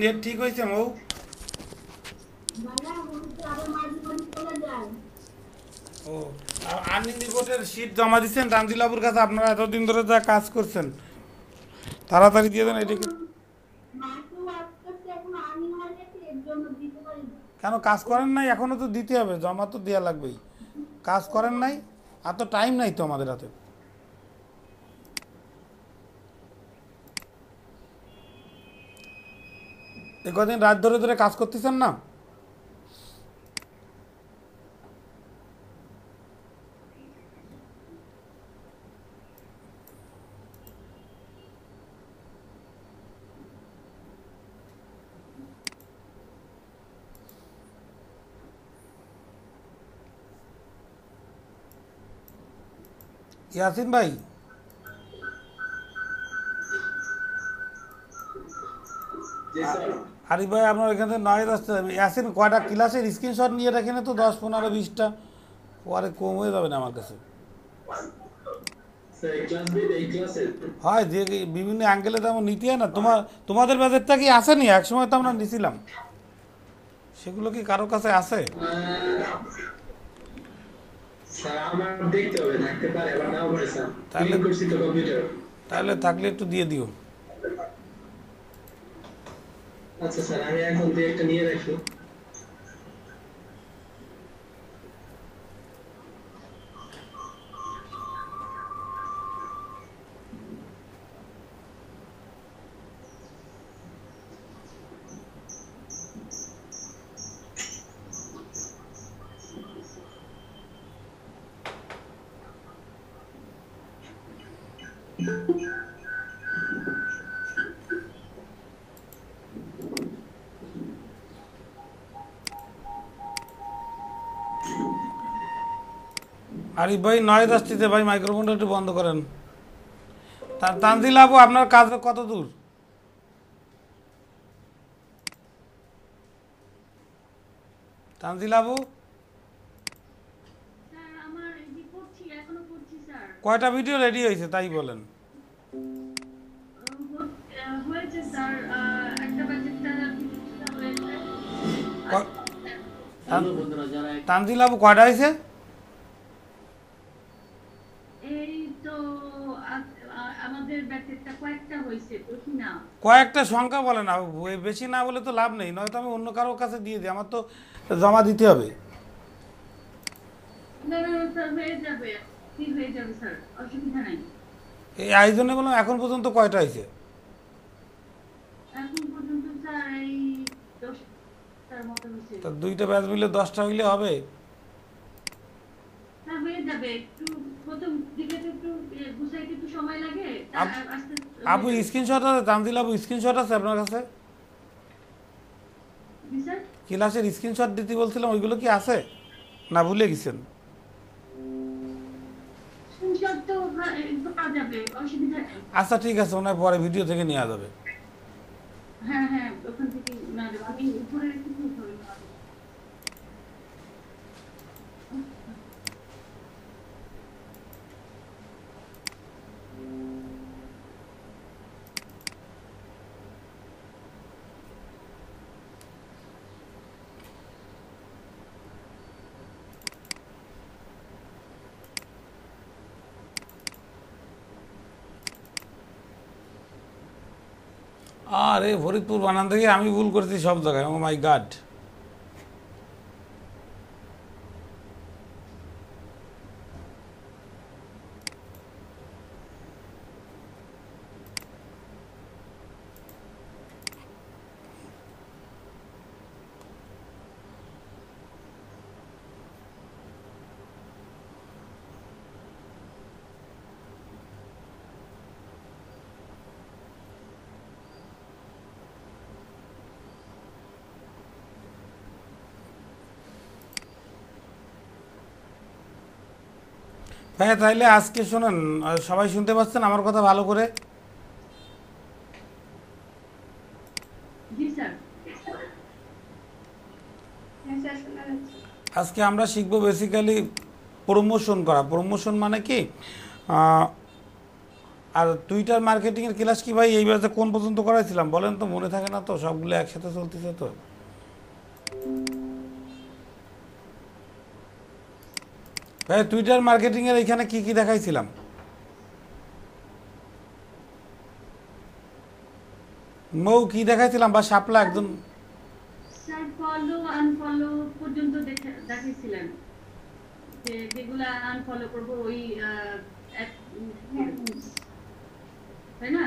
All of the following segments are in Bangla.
নেট ঠিক হয়েছে মৌ? ও আর্নিং রিপোর্টের শীট জমা দিচ্ছেন তানজিলাবুর কাছে? আপনারা এতদিন ধরে যা কাজ করছেন তাড়াতাড়ি দিয়ে দেন এটাকে। কেন কাজ করেন নাই? এখনো তো দিতে হবে, জমা তো দেওয়া লাগবেই। কাজ করেন নাই? এত টাইম নাই তো আমাদের হাতে। এ কদিন রাত ধরে ধরে কাজ করতেছেন না? ইয়াসিন ভাই, আরিফ ভাই আপনার এখানে নয়েজ আসতে হবে। ইয়াসিন কয়টা ক্লাসের স্ক্রিনশট নিয়ে রাখেন তো, 10, 15, 20টা, পরে কম হয়ে যাবে না আমার কাছে। হয় যে বিভিন্ন অ্যাঙ্গেলে তেমন নিতে হয় না। তোমাদের বাজেটটা কি আসেনি? একসময় তো আমরা নিছিলাম, সেগুলো কি কারোর কাছে আছে? তাহলে তাহলে থাকলে একটু দিয়ে দিও। আচ্ছা স্যার, আমি এখন দুই একটা নিয়ে রাখি। আরিফ ভাই নয়েজ আসতেছে ভাই, মাইক্রোফোনটা একটু বন্ধ করেন। তানজিল আপু আপনার কাজ কত দূর? তানজিল আপু কয়টা ভিডিও রেডি হয়েছে তাই বলেন। তানজিল আপু কয়টা হয়েছে? কয়েকটা সংখ্যা বলেন না, বেশি না বলে তো লাভ নেই, নয়তো আমি অন্য কারোর কাছে দিয়ে দিই, আমার তো জমা দিতে হবে। এই আয়োজনে বললাম এখন পর্যন্ত কয়টা হয়েছে? তা দুইটা ব্যাচ মিলে 10টা হইলে হবে। আপু স্ক্রিনশট আছে? তানজিল আপু স্ক্রিনশট আছে আপনার কাছে? ক্লাসের স্ক্রিনশট দিতে বলছিলাম, ওইগুলো কি আছে না ভুলে গেছেন? আচ্ছা ঠিক আছে, ওনার পরে ভিডিও থেকে নেওয়া যাবে। আরে ফরিদপুর বানান থেকে আমি ভুল করেছি সব জায়গায়, ও মাই গড। হ্যাঁ তাইলে আজকে শোনেন, সবাই শুনতে পাচ্ছেন আমার কথা ভালো করে? আজকে আমরা শিখবো বেসিক্যালি প্রমোশন করা। প্রমোশন মানে কি, আর টুইটার মার্কেটিংয়ের ক্লাস কি ভাই এই ব্যাচে কোন পর্যন্ত করাইছিলাম বলেন তো, মনে থাকে না তো, সবগুলো একসাথে চলতেছে তো। ভাই টুইটার মার্কেটিংয়ের এখানে কি কি দেখাইছিলাম? মৌ কি দেখাইছিলাম বা শাপলা একদম? স্যার ফলো আনফলো পর্যন্ত দেখাইছিলেন যে যেগুলা আনফলো করব ওই তাই না?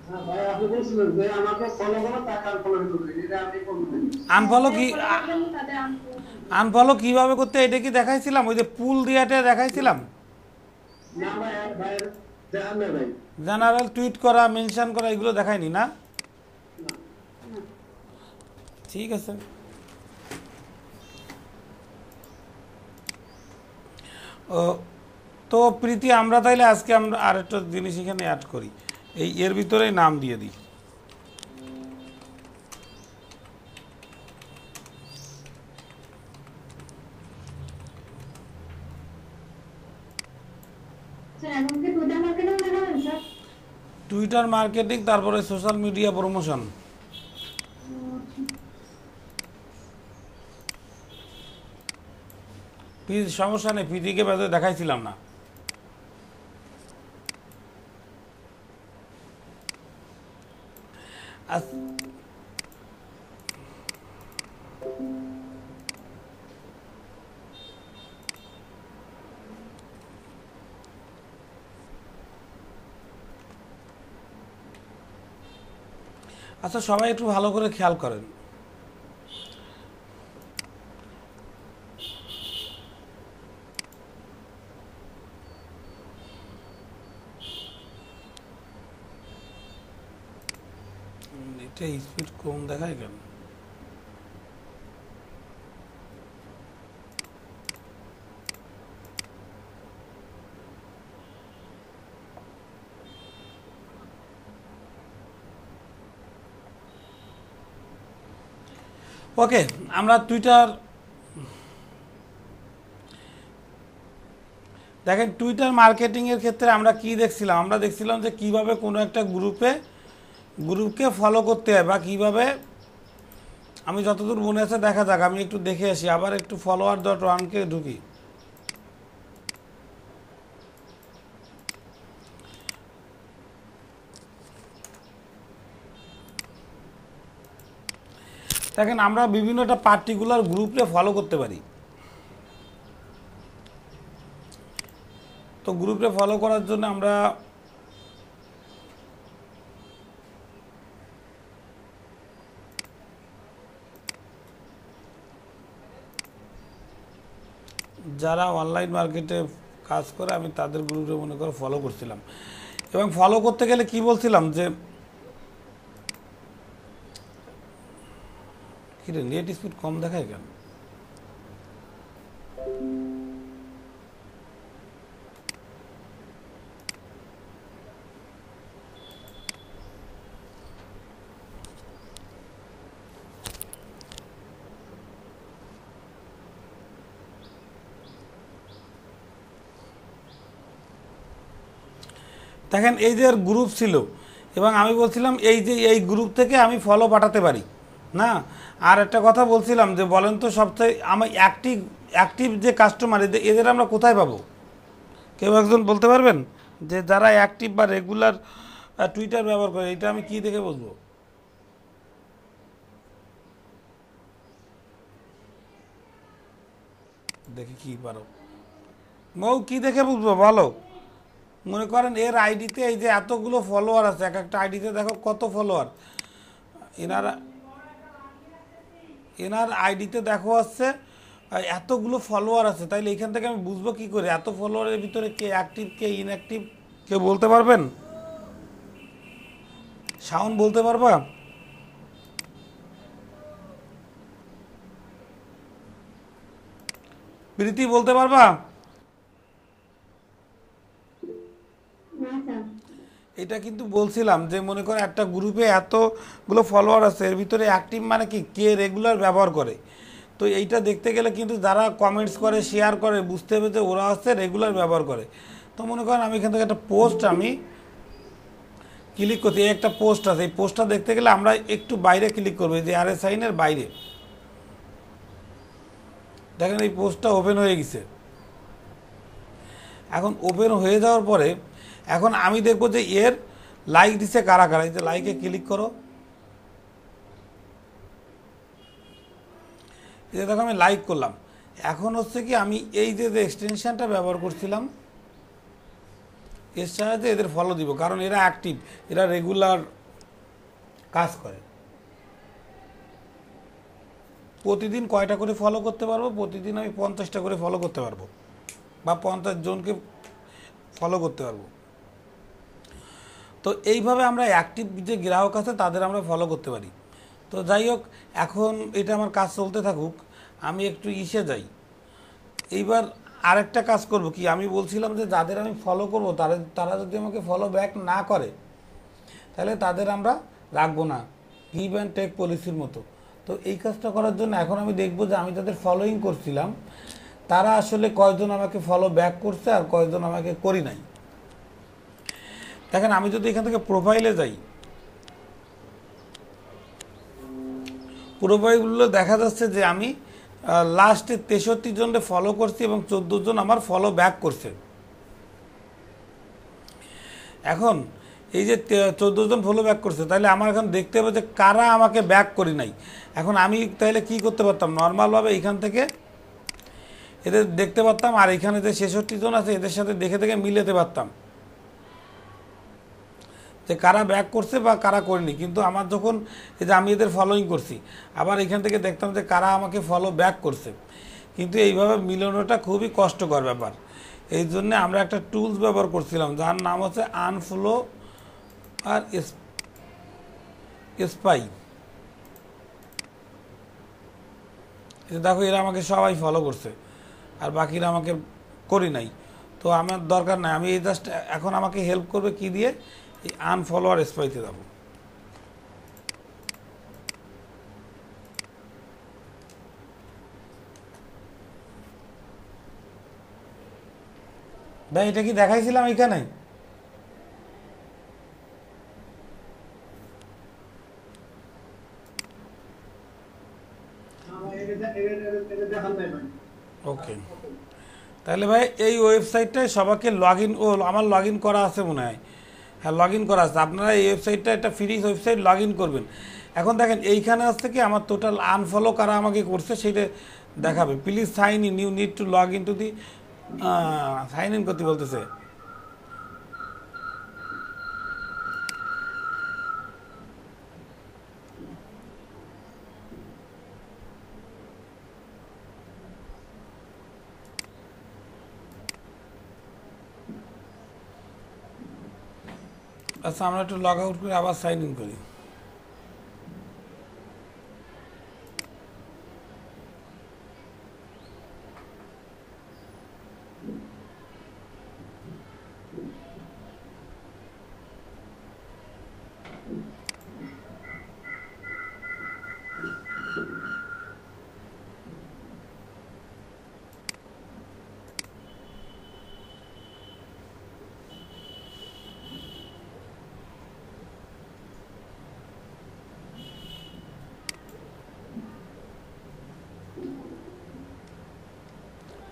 হ্যাঁ ভাই, আপনি বলছিলেন যে আমাকে ফলো করো, তাকে আনফলো করবে, এটা আমি করব। আনফলো কি, তাদের আনফলো আনফলো কিভাবে করতে এটা কি দেখাইছিলাম? ওই যে পুল দিয়াটা দেখাইছিলাম, না ভাই, ভাই দেখান না ভাই। জেনারেল টুইট করা, মেনশন করা, এগুলো দেখায়নি না? ঠিক আছে। ও তো প্রীতি, আমরা তাইলে আজকে আমরা আরেকটা জিনিস এখানে অ্যাড করি, এই এর ভিতরেই নাম দিয়ে দিই। স্যার এখন কি টুইটার মার্কেটিং দেখাবেন স্যার? টুইটার মার্কেটিং, তারপরে সোশ্যাল মিডিয়া প্রমোশন। প্লিজ সমস্যা নেই, প্রীতিকে বাদে দেখাইছিলাম না। আচ্ছা সবাই একটু ভালো করে খেয়াল করেন, এটা স্পিড কম দেখায় কেন? ওকে, আমরা টুইটার দেখেন, টুইটার মার্কেটিংয়ের ক্ষেত্রে আমরা কি দেখছিলাম? আমরা দেখছিলাম যে কিভাবে কোনো একটা গ্রুপকে ফলো করতে হয়, বা কিভাবে, আমি যতদূর মনে আছে দেখা যাক, আমি একটু দেখে আসি, আবার একটু follower.1কে ঢুকি। দেখেন আমরা বিভিন্ন একটা পার্টিকুলার গ্রুপে ফলো করতে পারি। তো গ্রুপে ফলো করার জন্য আমরা যারা অনলাইন মার্কেটে কাজ করে আমি তাদের গ্রুপে মনে করে ফলো করছিলাম, এবং ফলো করতে গেলে কি বলছিলাম যে কি রে, নেট স্পিড কম দেখায় কেন? দেখেন এই যে গ্রুপ ছিল, এবং আমি বলছিলাম এই যে এই গ্রুপ থেকে আমি ফলো পাঠাতে পারি না। আর একটা কথা বলছিলাম যে বলেন তো সবচেয়ে আমার অ্যাক্টিভ যে কাস্টমার, এদের আমরা কোথায় পাবো? কেউ একজন বলতে পারবেন যে যারা অ্যাক্টিভ বা রেগুলার টুইটার ব্যবহার করে, এটা আমি কি দেখে বুঝবো? দেখি কি পারো, মৌ কি দেখে বুঝবো বলো? মনে করেন এর আইডিতে এই যে এতগুলো ফলোয়ার আছে, এক একটা আইডিতে দেখো কত ফলোয়ার, এনার আইডিতে দেখো আছে এতগুলো ফলোয়ার আছে, তাইলে এখান থেকে আমি বুঝবো কি করে এত ফলোয়ারের ভিতরে কে অ্যাক্টিভ কে ইনঅ্যাক্টিভ? কেউ বলতে পারবেন? শাওন বলতে পারবা? প্রীতি বলতে পারবা? এটা কিন্তু বলছিলাম যে মনে করে একটা গ্রুপে এতগুলো ফলোয়ার আছে, এর ভিতরে অ্যাক্টিভ মানে কি, কে রেগুলার ব্যবহার করে। তো এইটা দেখতে গেলে কিন্তু যারা কমেন্টস করে, শেয়ার করে, বুঝতে হবে যে ওরা হচ্ছে রেগুলার ব্যবহার করে। তো মনে করেন আমি এখান থেকে একটা পোস্ট আমি ক্লিক করছি, এই একটা পোস্ট আছে, এই পোস্টটা দেখতে গেলে আমরা একটু বাইরে ক্লিক করবো, যে RSIN-এর বাইরে দেখেন এই পোস্টটা ওপেন হয়ে গেছে। এখন ওপেন হয়ে যাওয়ার পরে এখন আমি দেখবো যে এর লাইক দিছে কারা কারা। এই যে লাইকে ক্লিক করো, এই যে দেখো আমি লাইক করলাম। এখন হচ্ছে কি আমি এই যে এক্সটেনশনটা ব্যবহার করছিলাম এর সাহায্যে এদের ফলো দিব, কারণ এরা অ্যাক্টিভ, এরা রেগুলার কাজ করে। প্রতিদিন কয়টা করে ফলো করতে পারবো? প্রতিদিন আমি 50টা করে ফলো করতে পারবো, বা 50 জনকে ফলো করতে পারবো। তো এইভাবে আমরা অ্যাক্টিভ যে গ্রাহক আছে তাদের আমরা ফলো করতে পারি। তো যাই হোক, এখন এটা আমার কাজ চলতে থাকুক, আমি একটু ইসে যাই। এইবার আরেকটা কাজ করব কি, আমি বলছিলাম যে যাদের আমি ফলো করব তারা যদি আমাকে ফলো ব্যাক না করে তাহলে তাদের আমরা রাখবো না, গিভ অ্যান্ড টেক পলিসির মতো। তো এই কাজটা করার জন্য এখন আমি দেখব যে আমি তাদের ফলোইং করছিলাম তারা আসলে কয়জন আমাকে ফলো ব্যাক করছে আর কয়জন আমাকে করি নাই। দেখেন আমি যদি এখান থেকে প্রোফাইলে যাই, প্রোফাইলগুলো দেখা যাচ্ছে যে আমি লাস্টে 63 জনকে ফলো করছি এবং 14 জন আমার ফলো ব্যাক করছে। এখন এই যে 14 জন ফলো ব্যাক করছে, তাহলে আমার এখন দেখতে হবে যে কারা আমাকে ব্যাক করি নাই। এখন আমি তাহলে কি করতে পারতাম, নর্মালভাবে এইখান থেকে এদের দেখতে পারতাম, আর এখানে যে 66 জন আছে এদের সাথে দেখে দেখে মিলাতে পারতাম যে কারা ব্যাক করছে বা কারা করেনি। কিন্তু আমার যখন এই যে আমি এদের ফলোইং করছি, আবার এখান থেকে দেখতাম যে কারা আমাকে ফলো ব্যাক করছে, কিন্তু এইভাবে মিলানোটা খুবই কষ্টকর ব্যাপার। এই জন্য আমরা একটা টুলস ব্যবহার করছিলাম যার নাম হচ্ছে আনফলো আর স্পাই। দেখো এরা আমাকে সবাই ফলো করছে আর বাকিরা আমাকে করি নাই। তো আমার দরকার নাই, আমি এই জাস্ট এখন আমাকে হেল্প করবে কি দিয়ে, এই আনফলো আর স্পাইতে যাবো। ভাই এটা কি দেখাইছিলাম এখানে? ওকে, তাহলে ভাই এই ওয়েবসাইটটায় সবাইকে লগ ইন, আমার লগ ইন করা আছে মনে হয়, হ্যাঁ লগ ইন করা আছে। আপনারা এই ওয়েবসাইটটা একটা ফ্রি ওয়েবসাইট, লগ ইন করবেন। এখন দেখেন এইখানে আসছে কি আমার টোটাল আনফলো কারা আমাকে করছে সেটা দেখাবে। Please sign in, you need to log in to the, sign in করতে বলতেছে। আচ্ছা আমরা একটু লগ আউট করে আবার সাইন ইন করি।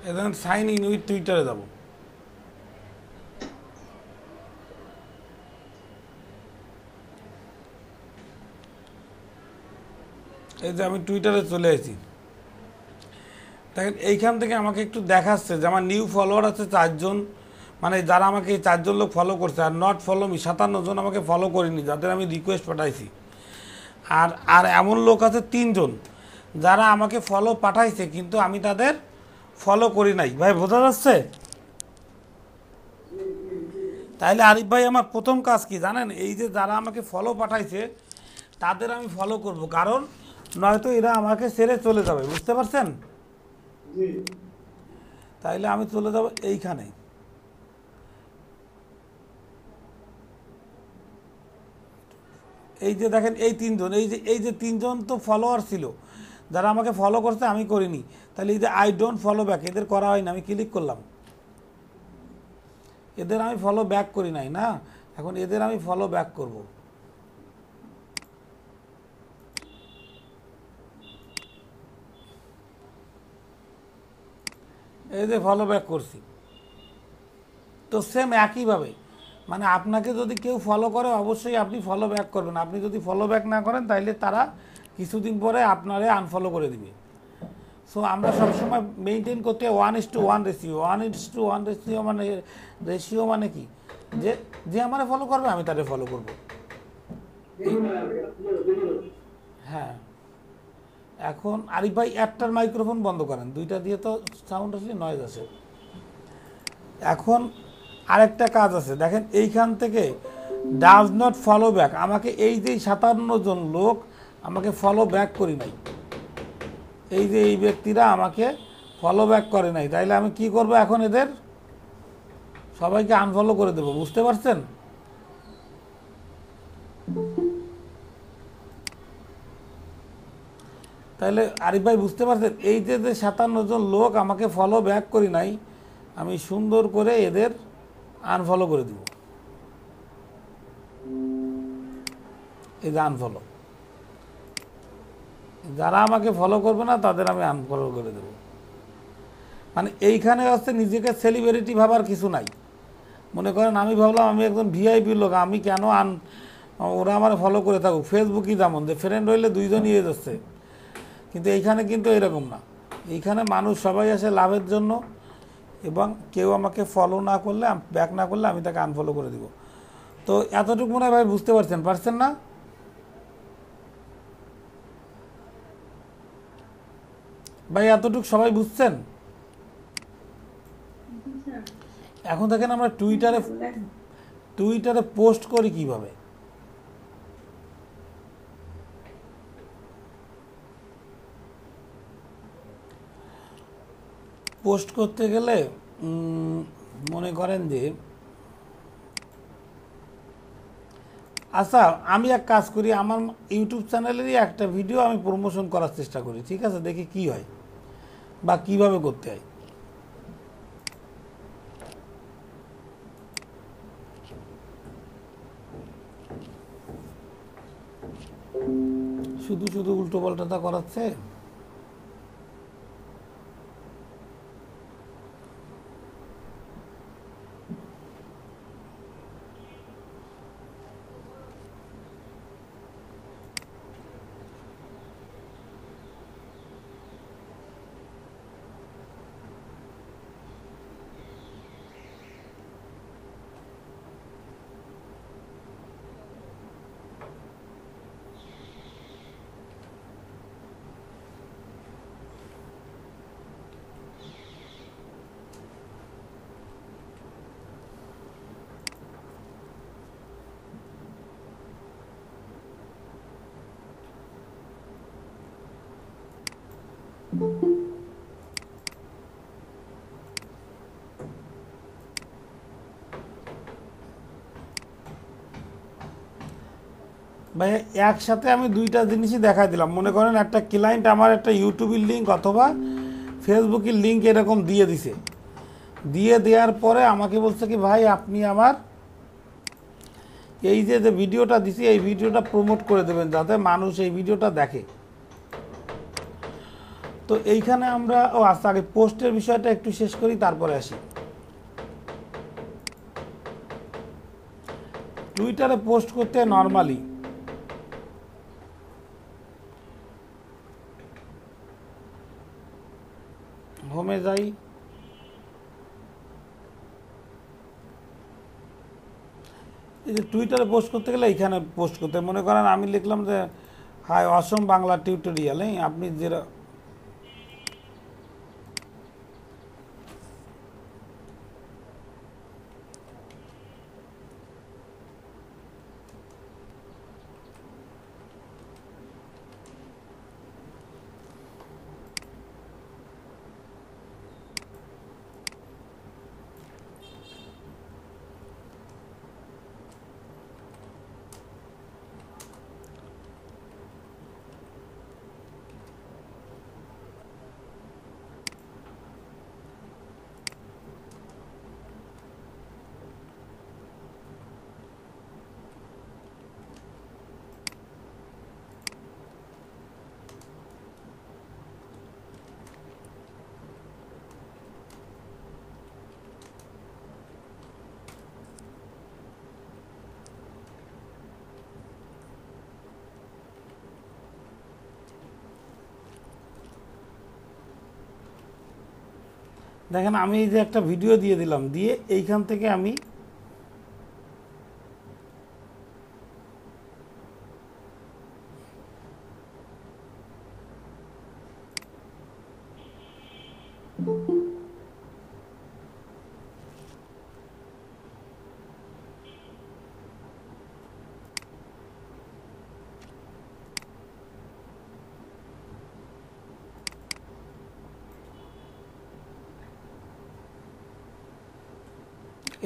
এখন সাইন ইন উইথ টুইটারে যাব। এই যে আমি টুইটারে চলে এসেছি, দেখেন এইখান থেকে আমাকে একটু দেখাচ্ছে যে আমার নিউ ফলোয়ার আছে 4 জন, মানে যারা আমাকে এই 4 জন লোক ফলো করছে, আর নট ফলো মি 57 জন আমাকে ফলো করিনি যাদের আমি রিকোয়েস্ট পাঠাইছি। আর আর এমন লোক আছে 3 জন যারা আমাকে ফলো পাঠাইছে কিন্তু আমি তাদের ফলো করি নাই। ভাই বোঝা যাচ্ছে? তাইলে আরিফ ভাই আমার প্রথম কাজ কি জানেন, এই যে যারা আমাকে ফলো পাঠাইছে তাদের আমি ফলো করব, কারণ নয়তো এরা আমাকে ছেড়ে চলে যাবে, বুঝতে পারছেন? তাইলে আমি চলে যাব এইখানে। এই যে দেখেন এই 3 জন, এই যে 3 জন তো ফলোয়ার ছিল যারা আমাকে ফলো করছে, আমি করিনি। তাহলে এই যে আই ডোন্ট ফলো ব্যাক, এদের করা হয়নি। আমি ক্লিক করলাম, এদের আমি ফলো ব্যাক করি নাই না, এখন এদের আমি ফলো ব্যাক করব। এই যে ফলো ব্যাক করছি, তো সেম একইভাবে মানে আপনাকে যদি কেউ ফলো করে অবশ্যই আপনি ফলো ব্যাক করবেন। আপনি যদি ফলো ব্যাক না করেন তাইলে তারা কিছুদিন পরে আপনারে আনফলো করে দিবে। সো আমরা সবসময় মেনটেন করতে 1:1 রেশিও। 1:1 রেশিও মানে কি, যে যে আমারে ফলো করবে আমি তারে ফলো করব। হ্যাঁ, এখন আরিফ ভাই একটার মাইক্রোফোন বন্ধ করেন, দুইটা দিয়ে তো সাউন্ড আসলে নয়েজ আসে। এখন আরেকটা কাজ আছে, দেখেন এইখান থেকে ডাজ নট ফলো ব্যাক, আমাকে এই যে 57 জন লোক আমাকে ফলো ব্যাক করি নাই, এই যে এই ব্যক্তিরা আমাকে ফলো ব্যাক করে নাই, তাইলে আমি কি করব, এখন এদের সবাইকে আনফলো করে দেব। বুঝতে পারছেন? তাইলে আরিফ ভাই বুঝতে পারছেন, এই যে 57 জন লোক আমাকে ফলো ব্যাক করি নাই, আমি সুন্দর করে এদের আনফলো করে দিব। এই যে আনফলো, যারা আমাকে ফলো করবে না তাদের আমি আনফলো করে দেব। মানে এইখানে হচ্ছে নিজেকে সেলিব্রিটি ভাবার কিছু নাই। মনে করেন আমি ভাবলাম আমি একজন ভিআইপি লোক, আমি কেন ওরা আমার ফলো করে থাকুক। ফেসবুকই যেমন যে ফ্রেন্ড হইলে দুইজনই হয়ে যাচ্ছে, কিন্তু এইখানে কিন্তু এরকম না। এইখানে মানুষ সবাই আসে লাভের জন্য, এবং কেউ আমাকে ফলো না করলে, ব্যাক না করলে আমি তাকে আনফলো করে দিব। তো এতটুকু মনে হয় ভাই বুঝতে পারছেন না? ভাই এতটুকু সবাই বুঝছেন? এখন দেখেন আমরা টুইটারে পোস্ট করি কিভাবে। পোস্ট করতে গেলে মনে করেন যে, আচ্ছা আমি এক কাজ করি, আমার ইউটিউব চ্যানেলেরই একটা ভিডিও আমি প্রমোশন করার চেষ্টা করি, ঠিক আছে? দেখি কি হয় বা কিভাবে করতে হয়। শুধু শুধু উল্টো পাল্টাটা করাচ্ছে। ভাই একসাথে আমি দুইটা জিনিসই দেখাই দিলাম। মনে করেন একটা ক্লায়েন্ট আমার একটা ইউটিউবের লিঙ্ক অথবা ফেসবুকের লিঙ্ক এরকম দিয়ে দিছে, দিয়ে দেওয়ার পরে আমাকে বলছে কি ভাই আপনি আমার এই যে ভিডিওটা দিছি এই ভিডিওটা প্রমোট করে দেবেন যাতে মানুষ এই ভিডিওটা দেখে। তো এইখানে আমরা আচ্ছা আগে পোস্টের বিষয়টা একটু শেষ করি তারপরে আসি। টুইটারে পোস্ট করতে নর্মালি হোমে যাই, এই যে টুইটারে পোস্ট করতে গেলে এইখানে পোস্ট করতে মনে করেন আমি লিখলাম যে হাই অসম বাংলা টিউটোরিয়াল, আপনি যেটা দেখেন আমি এই যে একটা ভিডিও দিয়ে দিলাম, দিয়ে এইখান থেকে আমি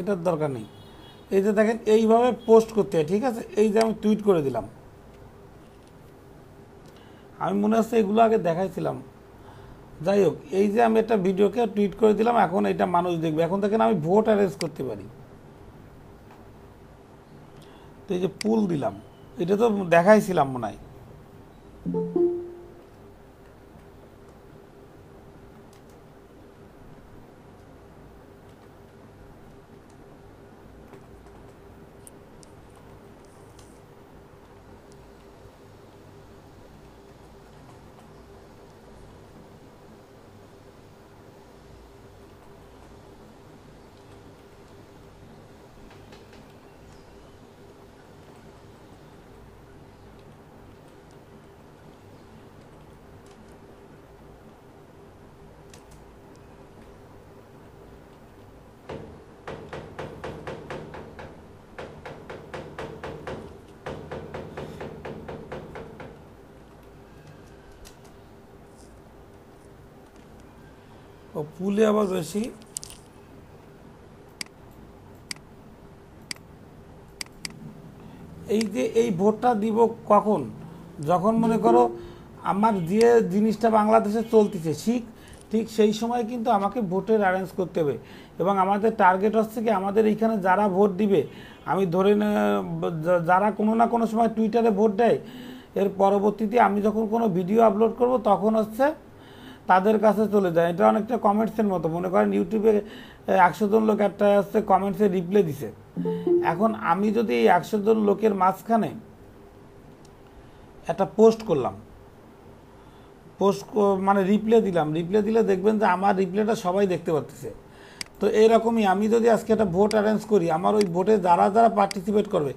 এটার দরকার নেই। এই যে দেখেন এইভাবে পোস্ট করতে হয়, ঠিক আছে। এই যে আমি টুইট করে দিলাম, আমি মনে হচ্ছে এগুলো আগে দেখাইছিলাম। যাই হোক, এই যে আমি একটা ভিডিওকে টুইট করে দিলাম, এখন এটা মানুষ দেখবে। এখন দেখেন আমি ভোট অ্যারেঞ্জ করতে পারি। তো এই যে পুল দিলাম, এটা তো দেখাইছিলাম মনে হয়। ও পুলে আবার বেশি। এই যে এই ভোটটা দিব কখন, যখন মনে করো আমার যে জিনিসটা বাংলাদেশে চলতেছে ঠিক সেই সময় কিন্তু আমাকে ভোটের অ্যারেঞ্জ করতে হবে। এবং আমাদের টার্গেট হচ্ছে কি, আমাদের এইখানে যারা ভোট দিবে, আমি ধরে যারা কোনো না কোনো সময় টুইটারে ভোট দেয়, এর পরবর্তীতে আমি যখন কোনো ভিডিও আপলোড করব তখন হচ্ছে তাদের কাছে চলে যায়। এটা অনেকটা কমেন্টসের মতো। মনে করেন ইউটিউবে 100 জন লোক একটা হচ্ছে কমেন্টসে রিপ্লাই দিছে, এখন আমি যদি এই 100 জন লোকের মাঝখানে একটা পোস্ট করলাম, মানে রিপ্লাই দিলে দেখবেন যে আমার রিপ্লাইটা সবাই দেখতে পাচ্ছে। তো এইরকমই আমি যদি আজকে একটা ভোট অ্যারেঞ্জ করি, আমার ওই ভোটে যারা যারা পার্টিসিপেট করবে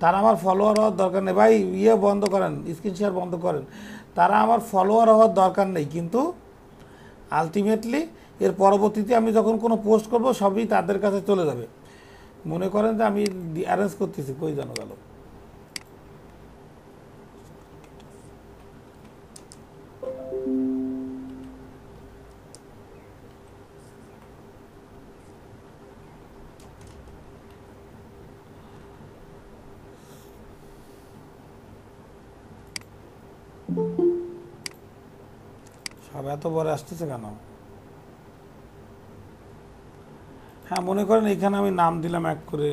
তারা আমার ফলোয়ার হওয়ার দরকার নেই। ভাই বন্ধ করেন, স্ক্রিন শেয়ার বন্ধ করেন। তারা আমার ফলোয়ার হওয়ার দরকার নেই, কিন্তু আলটিমেটলি এর পরবর্তীতে আমি যখন কোনো পোস্ট করব সবই তাদের কাছে চলে যাবে। মনে করেন যে আমি অ্যারেঞ্জ করতেছি, কই জানো গেল। সব এত বড় আসতেছে কেন? হ্যাঁ, মনে করেন এখানে আমি নাম দিলাম এক করে,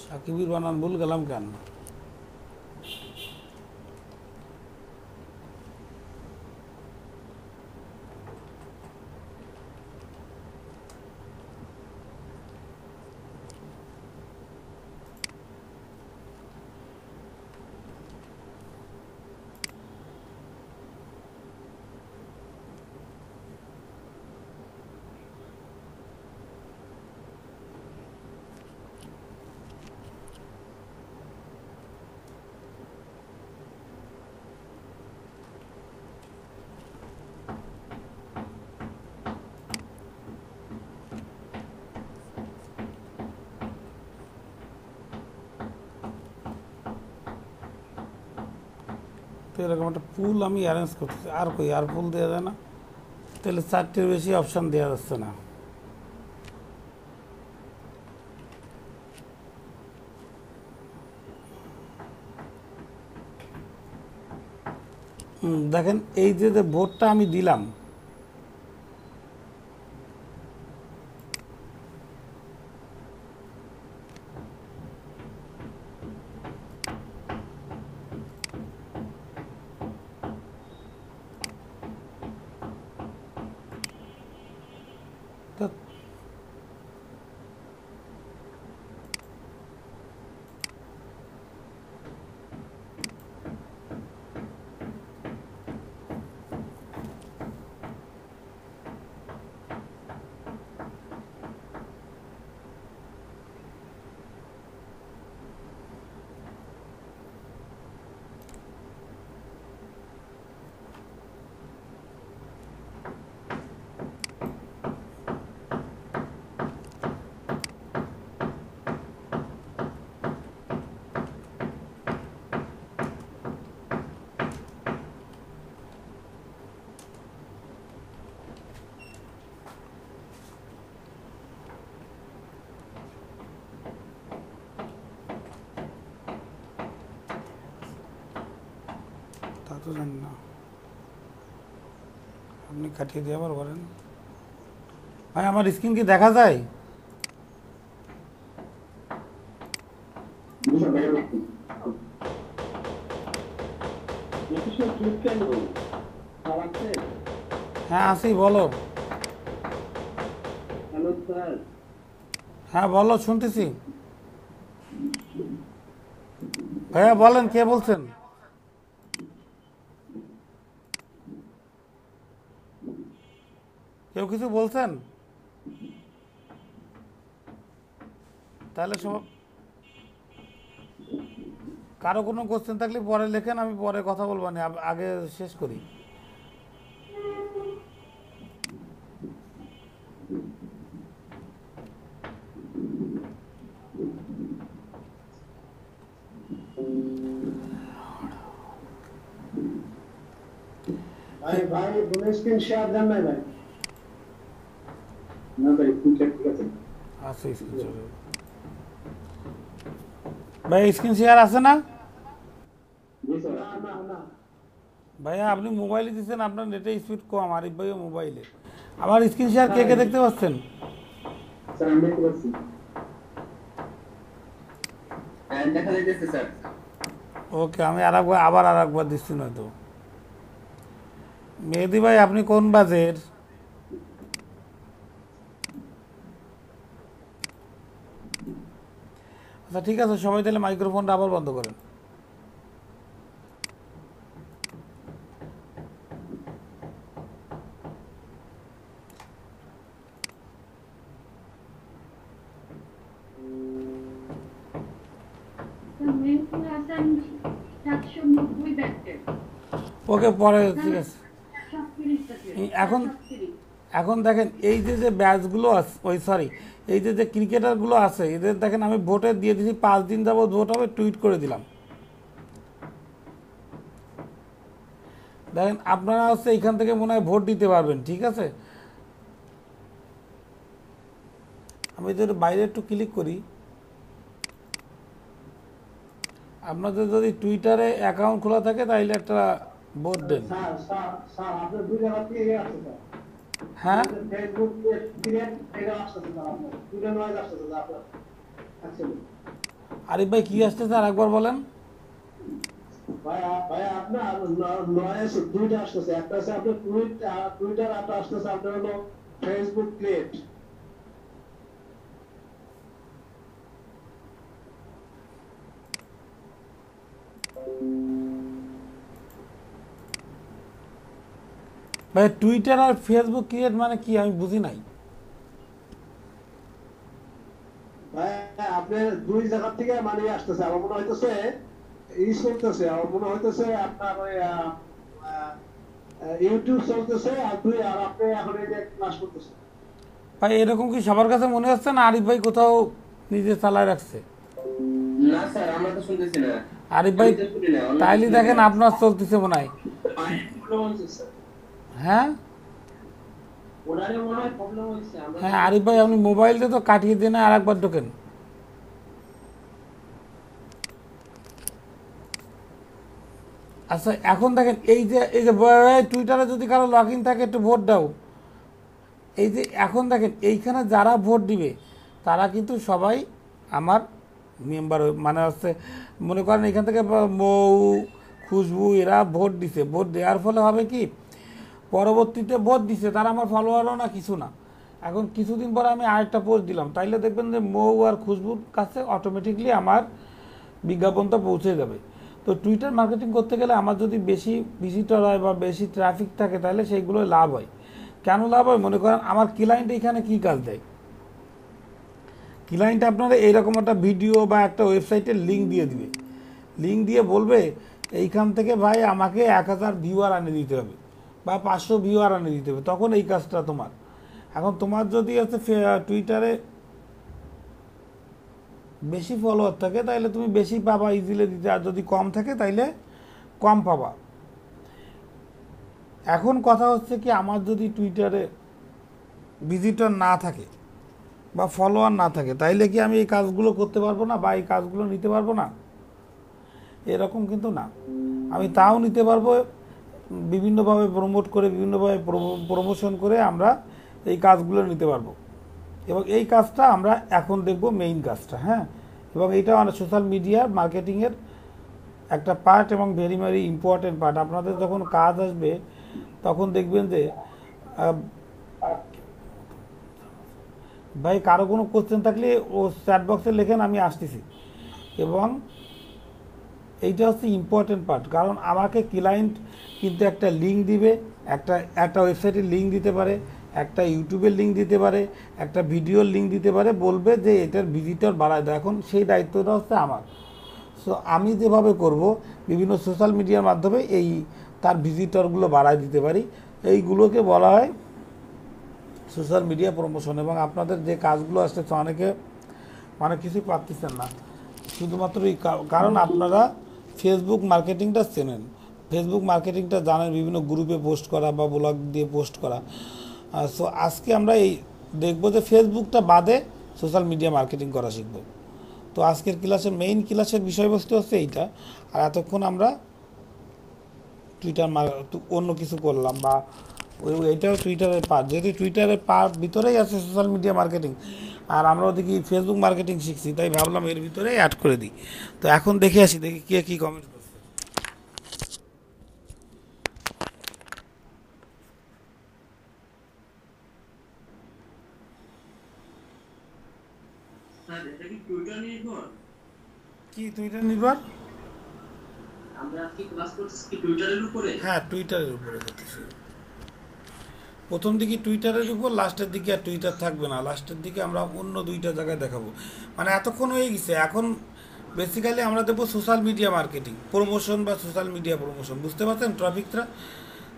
সাকিবির বানান ভুল গেলাম কেন? তো এরকম একটা পুল আমি অ্যারেঞ্জ করতেছি। আর কই, আর পুল দেওয়া যায় না? তাহলে 4টির বেশি অপশান দেওয়া যাচ্ছে না। দেখেন এই যে ভোটটা আমি দিলাম, তো তো জানি না, আপনি কাটিয়ে দিয়ে আবার বলেন। ভাই আমার স্ক্রিন কি দেখা যায়? হ্যাঁ আসি, বলো। Hello sir. হ্যাঁ বলো, শুনতেছি। ভাইয়া বলেন, কে বলছেন? কেউ কিছু বলছেন? তাহলে সব কারো কোনো কোশ্চেন থাকলে পরে লেখেন, আমি পরে কথা বলবো না, আগে শেষ করি। ভাই ভাই বলে স্ক্রিন শেয়ার দেন নাই ভাই? না ভাই ঠিক আছে। আছে স্ক্রিন শেয়ার। ভাই স্ক্রিন শেয়ার আছে না? জি স্যার। না না না ভাইয়া আপনি মোবাইলে দিচ্ছেন, আপনার নেটে স্পিড কম, আরিফ ভাইও মোবাইলে। আমার স্ক্রিন শেয়ার কে কে দেখতে পাচ্ছেন? স্যার আমি দেখতে পাচ্ছি। হ্যাঁ দেখা যাইতেছে স্যার। ওকে, আমি আবার আর একবার দিচ্ছি নয়তো। মেহেদি ভাই আপনি কোন বাজের? আচ্ছা ঠিক আছে, সবাই তাহলে মাইক্রোফোনটা আবার বন্ধ করেন। মেহেদি হাসান 790 ব্যাটের ওকে, পরে ঠিক আছে। 730 ব্যাটের এখন- এখন দেখেন এই যে ব্যাচগুলো আছে, সরি, এই যে ক্রিকেটারগুলো আছে, এদের দেখেন আমি ভোটে দিয়ে দিয়েছি, 5 দিন যাবত ভোট হবে, টুইট করে দিলাম। দেখেন আপনারা হচ্ছে এইখান থেকে মনে হয় ভোট দিতে পারবেন, ঠিক আছে। আমি যদি বাইরে একটু ক্লিক করি, আপনাদের যদি টুইটারে অ্যাকাউন্ট খোলা থাকে তাহলে একটা ভোট দেন। স্যার স্যার স্যার আপনার দুই জায়গা থেকে ইয়ে আসছে স্যার। হ্যাঁ ফেসবুক ক্রিয়েট এটা আসছে স্যার আপনার। দুটো নয়েজ আসছে স্যার আপনার। অ্যাকচুয়ালি আরিফ ভাই কি আসতেছে আর একবার বলেন। ভাই ভাই আপনার নয়েজ দুইটা আসছে, একটা আছে আপনার টুইটার, একটা আসছে আপনার হলো ফেসবুক ক্রিয়েট। ভাই টুইটার আর ফেসবুক ক্রিয়েট মানে কি আমি বুঝি নাই। ভাই আপনার দুই জায়গা থেকে মানে আসতেছে, আমার মনে হইতেছে চলতেছে, আমার মনে হইতেছে আপনার ওই ইউটিউব চলতেছে, আর আপনি এখন এই যে ক্লাস করতেছেন। ভাই এরকম কি সবার কাছে মনে হচ্ছে না আরিফ ভাই কোথাও নিজে চালায় রাখছে? না স্যার আমরা তো শুনতেছি না। আরিফ ভাই আমি তো শুনি না, অন্য তাইলে কিছু দেখেন না। আপনার চলতেছে মনে হয়। হ্যাঁ ওনারে মনে হয় প্রবলেম হচ্ছে। আমরা হ্যাঁ আরিফ ভাই আপনি মোবাইল দিয়ে তো কাটিয়ে দিয়ে না আর একবার ঢোকেন। আচ্ছা এখন দেখেন এই যে টুইটারে যদি কারো লগ ইন থাকে একটু ভোট দাও। এই যে এখন দেখেন এইখানে যারা ভোট দিবে তারা কিন্তু সবাই আমার মেম্বার, মানে হচ্ছে মনে করেন এখান থেকে মৌ, খুশবু এরা ভোট দিছে। ভোট দেওয়ার ফলে হবে কি, পরবর্তীতে ভোট দিছে তারা আমার ফলোয়ারও না, কিছু না। এখন কিছুদিন পরে আমি আরেকটা পোস্ট দিলাম, তাইলে দেখবেন যে মৌ আর খুশবুর কাছে অটোমেটিকলি আমার বিজ্ঞাপনটা পৌঁছে যাবে। তো টুইটার মার্কেটিং করতে গেলে আমার যদি বেশি ভিজিটর হয় বা বেশি ট্রাফিক থাকে তাহলে সেইগুলো লাভ হয়। কেন লাভ হয়? মনে করেন আমার ক্লায়েন্ট এখানে কী কাজ দেয়, ক্লায়েন্ট আপনারা এইরকম একটা ভিডিও বা একটা ওয়েবসাইটের লিঙ্ক দিয়ে দিবে, লিঙ্ক দিয়ে বলবে এইখান থেকে ভাই আমাকে 1000 ভিউয়ার আনে দিতে হবে বা 500 ভিউয়ার আনে দিতে হবে, তখন এই কাজটা তোমার। এখন তোমার যদি আছে টুইটারে বেশি ফলোয়ার থাকে তাহলে তুমি বেশি পাবা ইজিলি দিতে, আর যদি কম থাকে তাইলে কম পাবা। এখন কথা হচ্ছে কি, আমার যদি টুইটারে ভিজিটর না থাকে বা ফলোয়ার না থাকে তাইলে কি আমি এই কাজগুলো করতে পারবো না বা এই কাজগুলো নিতে পারবো না? এরকম কিন্তু না। আমি তাও নিতে পারবো। বিভিন্নভাবে প্রমোট করে, বিভিন্নভাবে প্রমোশন করে আমরা এই কাজগুলো নিতে পারবো। এবং এই কাজটা আমরা এখন দেখব মেইন কাজটা, হ্যাঁ। এবং এইটা আমাদের সোশ্যাল মিডিয়া মার্কেটিংয়ের একটা পার্ট এবং ভেরি ভেরি ইম্পর্টেন্ট পার্ট। আপনাদের যখন কাজ আসবে তখন দেখবেন যে ভাই কারো কোনো কোশ্চেন থাকলে ও চ্যাট বক্সে লেখেন, আমি আসতেছি। এবং এইটা হচ্ছে ইম্পর্টেন্ট পার্ট, কারণ আমাকে ক্লায়েন্ট কিন্তু একটা লিঙ্ক দিবে, একটা ওয়েবসাইটের লিঙ্ক দিতে পারে, একটা ইউটিউবের লিঙ্ক দিতে পারে, একটা ভিডিওর লিঙ্ক দিতে পারে, বলবে যে এটার ভিজিটর বাড়ায় দাও। এখন সেই দায়িত্বটা হচ্ছে আমার। সো আমি যেভাবে করব, বিভিন্ন সোশ্যাল মিডিয়ার মাধ্যমে তার ভিজিটরগুলো বাড়ায় দিতে পারি। এইগুলোকে বলা হয় সোশ্যাল মিডিয়া প্রমোশন। এবং আপনাদের যে কাজগুলো আসতেছে অনেকে অনেক কিছুই পাচ্ছেন না, শুধুমাত্র কারণ আপনারা ফেসবুক মার্কেটিংটা চেনেন, ফেসবুক মার্কেটিংটা জানেন, বিভিন্ন গ্রুপে পোস্ট করা বা ব্লগ দিয়ে পোস্ট করা। সো আজকে আমরা দেখবো যে ফেসবুকটা বাদে সোশ্যাল মিডিয়া মার্কেটিং করা শিখব। তো আজকের ক্লাসের মেইন ক্লাসের বিষয়বস্তু হচ্ছে এইটা। আর এতক্ষণ আমরা অন্য কিছু করলাম, বা এইটাও টুইটারের পার্ট, যেহেতু টুইটারের পার্ট ভিতরেই আছে সোশ্যাল মিডিয়া মার্কেটিং, আর আমরা ওদিকে ফেসবুক মার্কেটিং শিখছি, তাই ভাবলাম এর ভিতরেই অ্যাড করে দিই। তো এখন দেখে আসি, দেখি কে কী কমেন্ট করছে। কি টুইটার নির্ভর? আমরা কি ক্লাস করতেছি কি টুইটারের উপরে? হ্যাঁ, টুইটারের উপরে করতেছি। প্রথম দিকে টুইটারের উপর, লাস্টের দিকে আর টুইটার থাকবে না। লাস্টের দিকে আমরা অন্য দুইটা জায়গায় দেখাবো। মানে এতক্ষণ হয়ে গেছে, এখন বেসিক্যালি আমরা দেবো সোশ্যাল মিডিয়া মার্কেটিং প্রমোশন বা সোশ্যাল মিডিয়া প্রমোশন। বুঝতে পারছেন টপিকটা?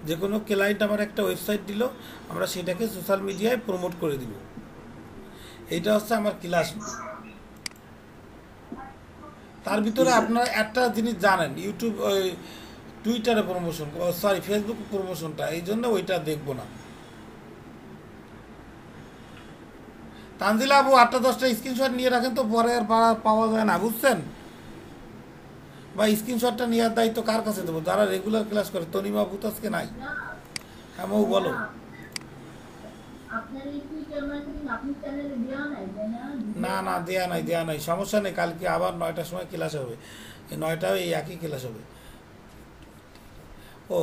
যে কোনো ক্লায়েন্ট আমার একটা ওয়েবসাইট দিল, আমরা সেটাকে সোশ্যাল মিডিয়ায় প্রমোট করে দিব। এইটা হচ্ছে আমার ক্লাস। তার ভিতরে আপনারা একটা জিনিস জানেন, ইউটিউব টুইটারে প্রমোশন, সরি ফেসবুক প্রমোশনটা, এই জন্য ওইটা দেখবো না। তানজিলা আপু 8-10টা স্ক্রিনশট নিয়ে রাখেন তো, পরে আর পাওয়া যায় না, বুঝছেন? বা স্ক্রিনশটটা নেওয়ার দায়িত্ব কার কাছে দেবো? যারা রেগুলার ক্লাস করে। তনিমা আপু তো আজকে নাই। হ্যাঁ মৌ বলো। না না, দেয়া নাই, সমস্যা নেই। কালকে আবার 9টার সময় ক্লাস হবে, এই 9টাও এই একই ক্লাস হবে। ও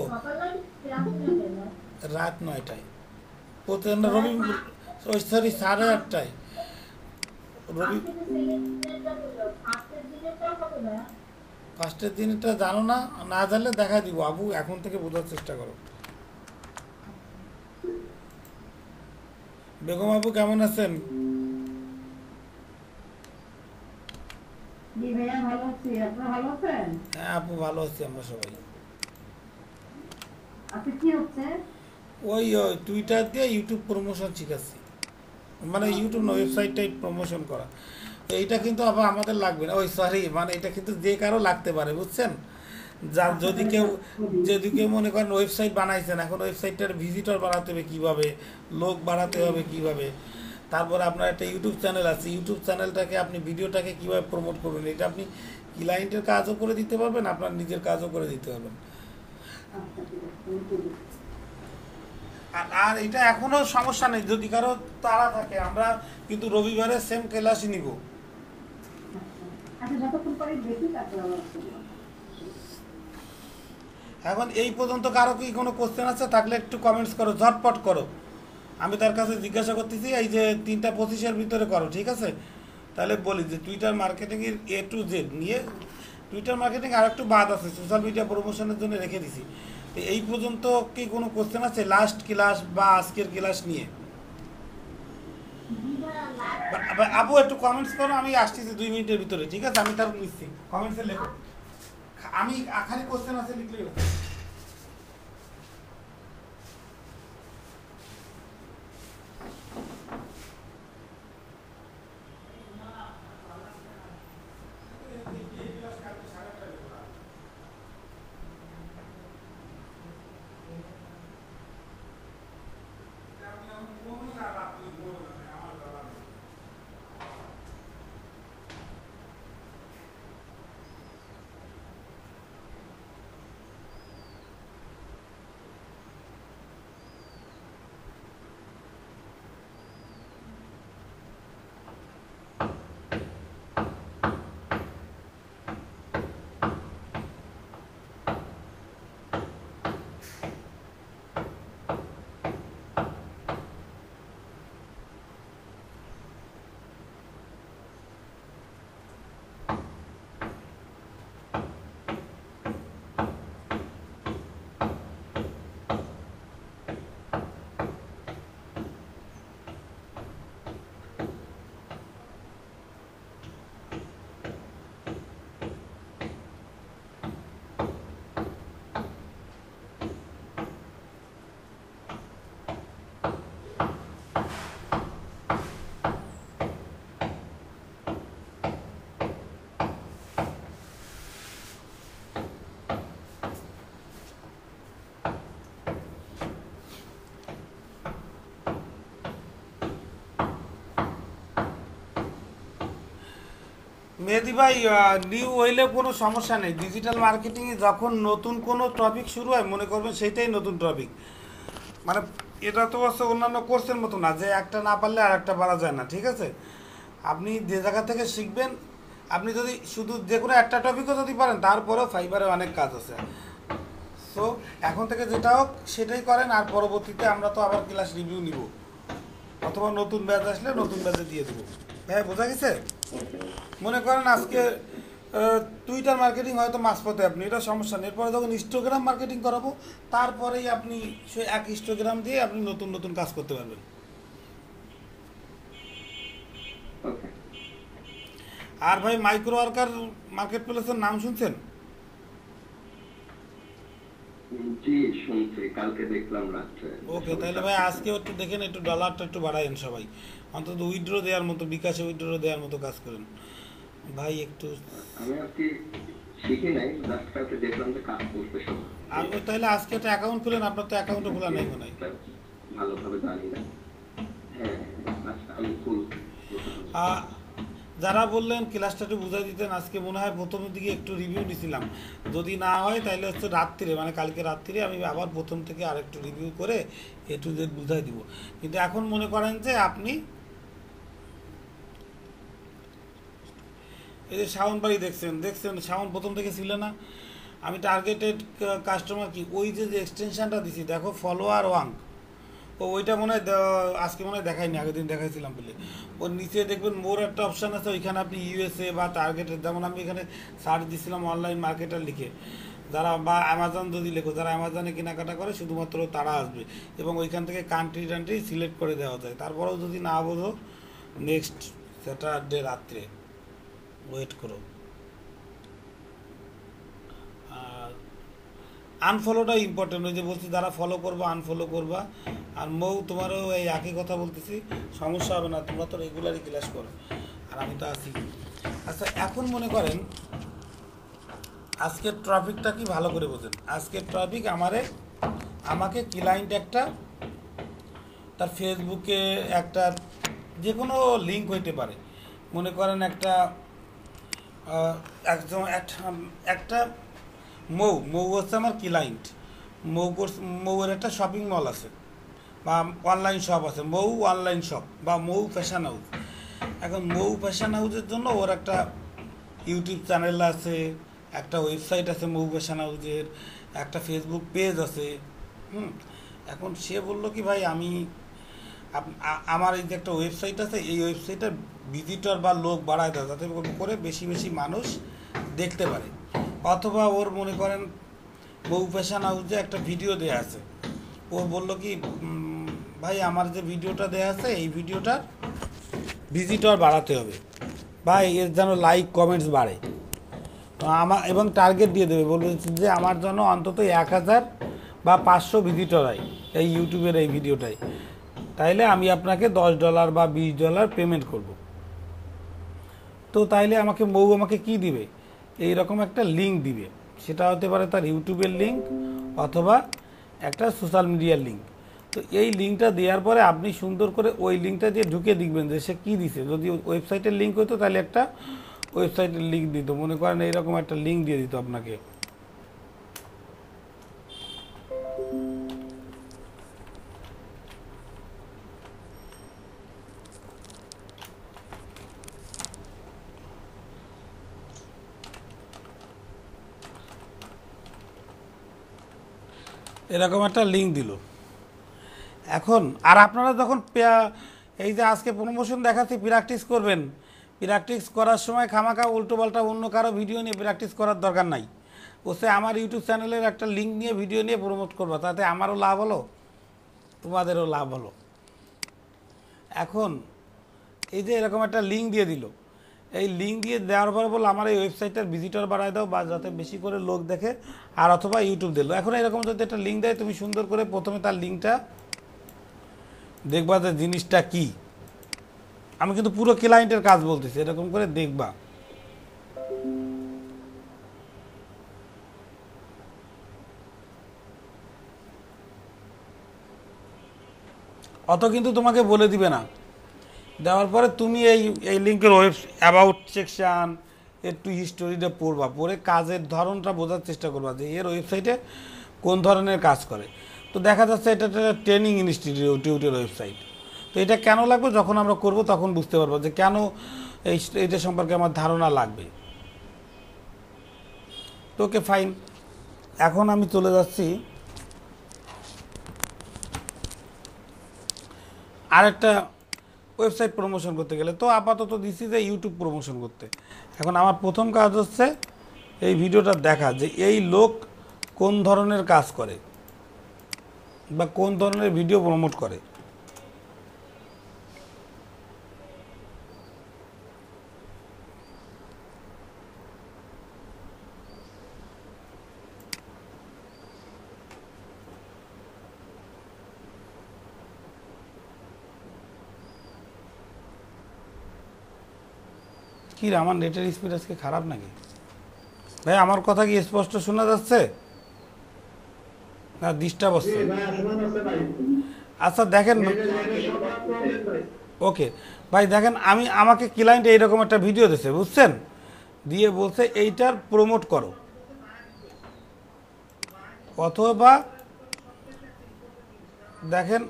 রাত 9টায় প্রতিদিন, রবি সরি 8:30টায় রবি। ফার্স্টের দিনটা জানো না, না জানলে দেখা দিব আবু, এখন থেকে বোঝার চেষ্টা করো। বেগম আপু কেমন আছেন? হ্যাঁ আপু ভালো আছি, আমরা সবাই। ওই টুইটার দিয়ে ইউটিউব প্রমোশন শিখাচ্ছি, মানে ইউটিউব না, ওয়েবসাইটটাই প্রমোশন করা। তো এইটা কিন্তু আবার আমাদের লাগবে না, সরি, মানে এটা কিন্তু যে কারো লাগতে পারে, বুঝছেন? যদি কেউ মনে করেন ওয়েবসাইট বানাইছেন, এখন ওয়েবসাইটটার ভিজিটর বাড়াতে হবে কীভাবে, লোক বাড়াতে হবে কীভাবে, তারপরে আপনার একটা ইউটিউব চ্যানেল আছে, ইউটিউব চ্যানেলটাকে আপনি ভিডিওটাকে কীভাবে প্রমোট করবেন, এটা আপনি ক্লায়েন্টের কাজও করে দিতে পারবেন, আপনার নিজের কাজও করে দিতে পারবেন। আর এটা এখনো সমস্যা নেই, যদি কারো তাড়া থাকে, আমরা কিন্তু রবিবারে সেম ক্লাসই নিব। এখন এই পর্যন্ত কারো কি কোনো কোশ্চেন আছে? থাকলে একটু কমেন্টস করো, ঝটপট করো। আমি তার কাছে জিজ্ঞাসা করতেছি, এই যে 3:25-এর ভিতরে করো, ঠিক আছে? তাহলে বলি যে টুইটার মার্কেটিংয়ের A to Z নিয়ে, টুইটার মার্কেটিং আর একটু বাদ আছে, সোশ্যাল মিডিয়া প্রমোশনের জন্য রেখে দিছি। তো এই পর্যন্ত কি কোনো কোশ্চেন আছে লাস্ট ক্লাস বা আজকের ক্লাস নিয়ে? আপু একটু কমেন্টস করো, আমি আসতেছি 2 মিনিটের ভিতরে, ঠিক আছে? আমি তার নিচ্ছি, কমেন্টসে লেখো। আমি খালি কোশ্চেন আছে লিখলেই হবে। মেহেদি ভাই, নিউ হইলে কোনো সমস্যা নেই। ডিজিটাল মার্কেটিংয়ে যখন নতুন কোনো টপিক শুরু হয় মনে করবেন সেইটাই নতুন টপিক। মানে এটা তো হচ্ছে অন্যান্য কোর্সের মতো না যে একটা না পারলে আর একটা পারা যায় না, ঠিক আছে? আপনি যে জায়গা থেকে শিখবেন, আপনি যদি শুধু যে কোনো একটা টপিকও যদি পারেন তারপরেও ফাইবারে অনেক কাজ আছে। সো এখন থেকে যেটা হোক সেটাই করেন, আর পরবর্তীতে আমরা তো আবার ক্লাস রিভিউ নিব, অথবা নতুন ব্যাচ আসলে নতুন ব্যাচে দিয়ে দেবো। হ্যাঁ, বোঝা গেছে? মনে করেন আজকে টুইটার মার্কেটিং হয়তো মাঝপথে আপনি, এটা সমস্যা নেই। এরপরে যখন ইনস্টাগ্রাম মার্কেটিং করাবো তারপরেই আপনি সেই এক ইনস্টাগ্রাম দিয়ে আপনি নতুন নতুন কাজ করতে পারবেন। ওকে। আর ভাই, মাইক্রো ওয়ার্কার মার্কেট প্লেসের নাম শুনছেন? জি শুনছি, কালকে দেখলাম রাত্রে। ওকে, তাহলে ভাই আজকে একটু দেখেন, একটু ডলারটা একটু বাড়ায়েন সবাই, অন্তত উইথড্র দেওয়ার মতো, বিকাশে উইথড্র দেওয়ার মতো কাজ করেন ভাই একটু। আমি আর কি শিখি নাই, জাস্ট কালকে দেখলাম যে কাজ করতে সব। আপনি তাহলে আজকে একটা অ্যাকাউন্ট খুলেন, আপনার তো অ্যাকাউন্টও খোলা নেই মনে হয়। ভালোভাবে জানি না। হ্যাঁ, আচ্ছা আমি ফুল। যারা বললেন ক্লাসটা একটু বুঝাই দিতেন, আজকে মনে হয় প্রথমের দিকে একটু রিভিউ দিছিলাম, যদি না হয় তাহলে হচ্ছে রাত্রিরে, মানে কালকে রাত্রিরে আমি আবার প্রথম থেকে আরেকটু রিভিউ করে এ টু জেড বুঝাই দিব। কিন্তু এখন মনে করেন যে আপনি এই যে শাওন বাড়ি দেখছেন, শাওন প্রথম থেকে ছিল না? আমি টার্গেটেড কাস্টমার কি ওই যে এক্সটেনশনটা দিছি, দেখো ফলোয়ার ওয়াঙ্ক, ও ওইটা মনে হয় আজকে মনে হয় দেখাইনি, আগের দিন দেখাইছিলাম বলে। ওর নিচে দেখবেন মোর একটা অপশান আছে, ওইখানে আপনি ইউএসএ বা টার্গেটেড, যেমন আমি এখানে সার্চ দিছিলাম অনলাইন মার্কেটার লিখে, যারা বা অ্যামাজন যদি লেখো, যারা অ্যামাজনে কেনাকাটা করে শুধুমাত্র তারা আসবে, এবং ওইখান থেকে কান্ট্রি টান্ট্রি সিলেক্ট করে দেওয়া যায়। তারপরেও যদি না বোঝো, নেক্সট স্যাটারডে রাত্রে ওয়েট করো। আর আনফলোটা ইম্পর্টেন্ট, ওই যে বলছি যারা ফলো করবা আনফলো করবা। আর মৌ, তোমারও এই একই কথা বলতেছি, সমস্যা হবে না, তোমরা তো রেগুলারই ক্লাস করো আর আমি তো আছি। আচ্ছা, এখন মনে করেন আজকের টপিকটা কি ভালো করে বোঝেন। আজকের টপিক আমাকে ক্লায়েন্ট একটা তার ফেসবুকে একটা যে কোনো লিঙ্ক হইতে পারে, মনে করেন একটা একজন একটা মৌ হচ্ছে আমার ক্লায়েন্ট। মৌয়ের একটা শপিং মল আছে বা অনলাইন শপ আছে, মৌ অনলাইন শপ বা মৌ ফ্যাশন হাউস। এখন মৌ ফ্যাশন হাউসের জন্য ওর একটা ইউটিউব চ্যানেল আছে, একটা ওয়েবসাইট আছে মৌ ফ্যাশন হাউসের, একটা ফেসবুক পেজ আছে। এখন সে বললো কি ভাই, আমার এই যে একটা ওয়েবসাইট আছে, এই ওয়েবসাইটের ভিজিটর বা লোক বাড়ায় দেয় যাতে করে বেশি বেশি মানুষ দেখতে পারে। অথবা ওর মনে করেন মৌ ফ্যাশন হাউসে একটা ভিডিও দেয়া আছে, ও বললো কি ভাই আমার যে ভিডিওটা দেয়া আছে এই ভিডিওটার ভিজিটর বাড়াতে হবে, ভাই এর যেন লাইক কমেন্টস বাড়ে। তো এবং টার্গেট দিয়ে দেবে, বলবে যে আমার জন্য অন্তত 1000 বা 500 ভিজিটর হয় এই ইউটিউবের এই ভিডিওটাই, তাইলে আমি আপনাকে $10 বা $20 পেমেন্ট করব। তো তাইলে মৌ আমাকে কি দিবে, এইরকম একটা লিঙ্ক দিবে, সেটা হতে পারে তার ইউটিউবের লিঙ্ক অথবা একটা সোশ্যাল মিডিয়ার লিঙ্ক। তো এই লিঙ্কটা দেওয়ার পরে আপনি সুন্দর করে ওই লিঙ্কটা দিয়ে ঢুকে দেখবেন যে সে কী দিছে। যদি ওয়েবসাইটের লিঙ্ক হতো তাহলে একটা ওয়েবসাইটের লিঙ্ক দিত, মনে করেন এইরকম একটা লিঙ্ক দিয়ে দিত আপনাকে। এরকম একটা লিঙ্ক দিল। এখন আর আপনারা যখন এই যে আজকে প্রমোশন দেখাচ্ছি প্র্যাকটিস করবেন, প্র্যাকটিস করার সময় খামাখা উল্টোপাল্টা অন্য কারো ভিডিও নিয়ে প্র্যাকটিস করার দরকার নাই। ওসে আমার ইউটিউব চ্যানেলের একটা লিঙ্ক নিয়ে ভিডিও নিয়ে প্রমোট করবা, তাতে আমারও লাভ হলো তোমাদেরও লাভ হলো। এখন এই যে এরকম একটা লিঙ্ক দিয়ে দিল, এই লিঙ্ক দিয়ে দেওয়ার পর বললো আমার এই ওয়েবসাইটটার ভিজিটর বাড়ায় দাও বা যাতে বেশি করে লোক দেখে, আর অথবা ইউটিউব দিল। এখন এরকম যদি একটা লিঙ্ক দেয়, তুমি সুন্দর করে প্রথমে তার লিঙ্কটা দেখবা যে জিনিসটা কি। আমি কিন্তু পুরো ক্লায়েন্টের কাজ বলতেছি, এরকম করে দেখবা। অত কিন্তু তোমাকে বলে দিবে না, দেওয়ার পরে তুমি এই লিঙ্কের অ্যাবাউট সেকশান, একটু হিস্টোরিটা পড়বা, পড়ে কাজের ধরনটা বোঝার চেষ্টা করবা যে এর ওয়েবসাইটে কোন ধরনের কাজ করে। তো দেখা যাচ্ছে এটা একটা ট্রেনিং ইনস্টিটিউটের ওয়েবসাইট। তো এটা কেন লাগবে, যখন আমরা করব তখন বুঝতে পারবো যে কেন এইটা সম্পর্কে আমার ধারণা লাগবে। তো ওকে ফাইন, এখন আমি চলে যাচ্ছি আরেকটা ওয়েবসাইট প্রমোশন করতে গেলে। তো আপাতত দিচ্ছি যে ইউটিউব প্রমোশন করতে। এখন আমার প্রথম কাজ হচ্ছে এই ভিডিওটা দেখা যে এই লোক কোন ধরনের কাজ করে বা কোন ধরনের ভিডিও প্রমোট করে। কি রে, আমার নেটের স্পিড আজকে খারাপ নাকি ভাই? আমার কথা কি স্পষ্ট শোনা যাচ্ছে না ডিস্টার্ব হচ্ছে? ভাইয়া শোনা যাচ্ছে ভাই। আচ্ছা দেখেন, ওকে ভাই দেখেন, আমাকে ক্লায়েন্ট এইরকম একটা ভিডিও দিয়েছে, বুঝছেন, দিয়ে বলছে এইটার প্রমোট করো, অথবা দেখেন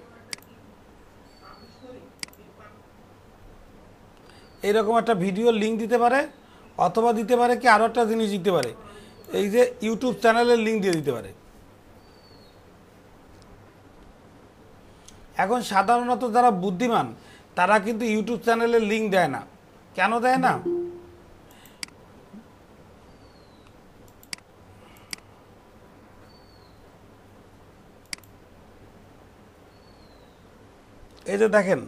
এইরকম একটা ভিডিও লিঙ্ক দিতে পারে, অথবা দিতে পারে কি আরও একটা জিনিস দিতে পারে, এই যে ইউটিউব চ্যানেলের লিঙ্ক দিয়ে দিতে পারে। এখন সাধারণত যারা বুদ্ধিমান তারা কিন্তু ইউটিউব চ্যানেলের লিঙ্ক দেয় না। কেন দেয় না? এই যে দেখেন,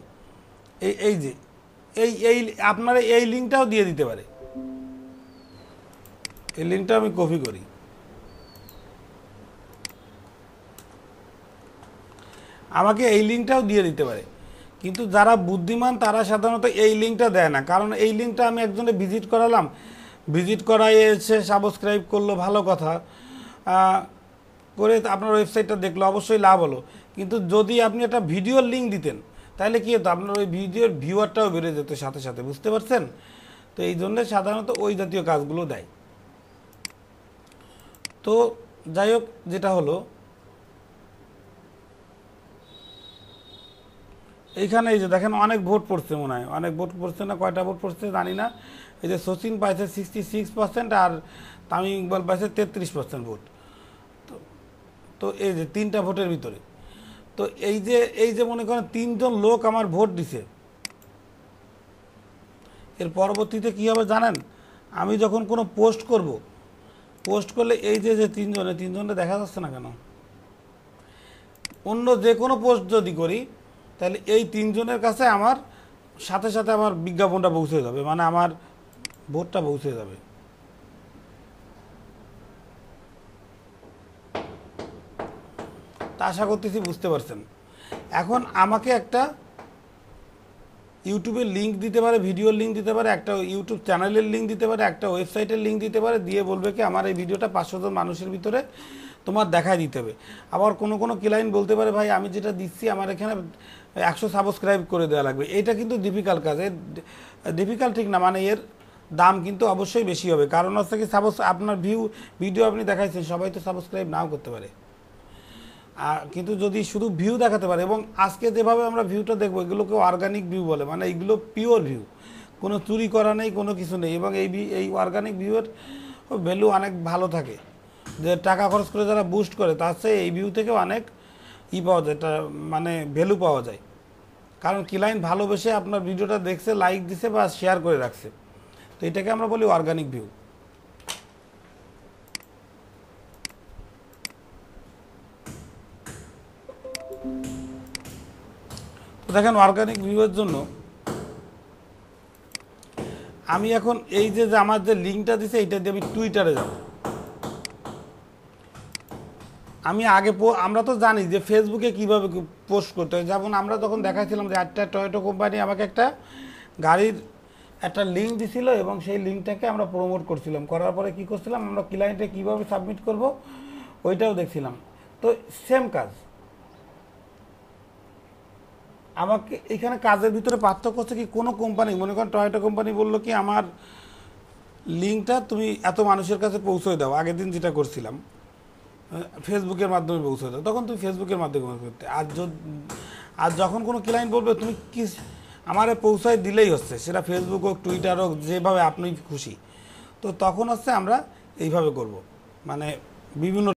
এই যে এই আপনারা এই লিঙ্কটাও দিয়ে দিতে পারে। এই লিঙ্কটা আমি কপি করি, আমাকে এই লিঙ্কটাও দিয়ে দিতে পারে, কিন্তু যারা বুদ্ধিমান তারা সাধারণত এই লিঙ্কটা দেয় না। কারণ এই লিঙ্কটা আমি একজনে ভিজিট করালাম, ভিজিট করাই এসে সাবস্ক্রাইব করলো, ভালো কথা, করে আপনার ওয়েবসাইটটা দেখলো, অবশ্যই লাভ হলো। কিন্তু যদি আপনি একটা ভিডিওর লিঙ্ক দিতেন তাহলে কী হতো, আপনার ওই ভিডিওর ভিউয়ারটাও বেড়ে যেত সাথে সাথে, বুঝতে পারছেন? তো এই জন্যে সাধারণত ওই জাতীয় কাজগুলো দেয়। তো যাই হোক, যেটা হলো এইখানে এই যে দেখেন অনেক ভোট পড়ছে, মনে হয় অনেক ভোট পড়ছে, না কয়টা ভোট পড়ছে জানি না। এই যে সচিন পাইছে 66% আর তামিম ইকবাল পাইছে 33% ভোট। তো এই যে 3টা ভোটের ভিতরে, তো এই যে মনে করেন 3জন লোক আমার ভোট দিছে, এর পরবর্তীতে কী হবে জানেন? আমি যখন কোনো পোস্ট করব, পোস্ট করলে এই যে 3জনে দেখা যাচ্ছে না কেন, অন্য যে কোনো পোস্ট যদি করি তাহলে এই 3জনের কাছে আমার সাথে সাথে আমার বিজ্ঞাপনটা পৌঁছে যাবে, মানে আমার ভোটটা পৌঁছে যাবে। তা আশা করতেছি বুঝতে পারছেন। এখন আমাকে একটা ইউটিউবের লিঙ্ক দিতে পারে, ভিডিওর লিঙ্ক দিতে পারে, একটা ইউটিউব চ্যানেলের লিঙ্ক দিতে পারে, একটা ওয়েবসাইটের লিঙ্ক দিতে পারে, দিয়ে বলবে কি আমার এই ভিডিওটা 500 জন মানুষের ভিতরে তোমার দেখায় দিতে হবে। আবার কোনো ক্লায়েন্ট বলতে পারে ভাই আমি যেটা দিচ্ছি আমার এখানে 100 সাবস্ক্রাইব করে দেওয়া লাগবে। এটা কিন্তু ডিফিকাল্ট কাজ, এর ডিফিকাল্ট ঠিক না, মানে এর দাম কিন্তু অবশ্যই বেশি হবে। কারণ হচ্ছে কি আপনার ভিডিও আপনি দেখাইছেন, সবাই তো সাবস্ক্রাইব নাও করতে পারে, কিন্তু যদি শুধু ভিউ দেখাতে পারে, এবং আজকে যেভাবে আমরা ভিউটা দেখবো এগুলোকে অর্গানিক ভিউ বলে, মানে এইগুলো পিওর ভিউ, কোনো চুরি করা নেই, কোনো কিছু নেই, এবং এই অর্গানিক ভিউয়ের ভ্যালু অনেক ভালো থাকে। যে টাকা খরচ করে যারা বুস্ট করে তার চেয়ে এই ভিউ থেকে অনেক পাওয়া যায়, মানে ভ্যালু পাওয়া যায়। কারণ ক্লায়েন্ট ভালোবেসে আপনার ভিডিওটা দেখছে, লাইক দিছে বা শেয়ার করে রাখছে, তো এটাকে আমরা বলি অর্গানিক ভিউ। তো দেখেন অর্গানিক ভিউয়ের জন্য আমি এখন এই যে আমার যে লিঙ্কটা দিছে এইটা দিয়ে আমি টুইটারে যাব। আমি আগে আমরা তো জানি যে ফেসবুকে কিভাবে পোস্ট করতে হয়। যেমন আমরা তখন দেখাচ্ছিলাম যে একটা টয়োটা কোম্পানি আমাকে একটা গাড়ির একটা লিঙ্ক দিছিল, এবং সেই লিঙ্কটাকে আমরা প্রমোট করছিলাম, করার পরে কি করছিলাম আমরা ক্লায়েন্টে কিভাবে সাবমিট করব ওইটাও দেখছিলাম। তো সেম কাজ, আমাকে এখানে কাজের ভিতরে পার্থক্য হচ্ছে কি, কোনো কোম্পানি মনে করেন টয়োটা কোম্পানি বললো কি আমার লিঙ্কটা তুমি এত মানুষের কাছে পৌঁছে দাও, আগের দিন যেটা করছিলাম ফেসবুকের মাধ্যমে পৌঁছে দাও, তখন তুমি ফেসবুকের মাধ্যমে করতে। আর যখন কোনো ক্লায়েন্ট বলবে তুমি কি আমারে পৌঁছায় দিলেই হচ্ছে, সেটা ফেসবুক হোক টুইটার হোক, যেভাবে আপনি খুশি, তো তখন হচ্ছে আমরা এইভাবে করব, মানে বিভিন্ন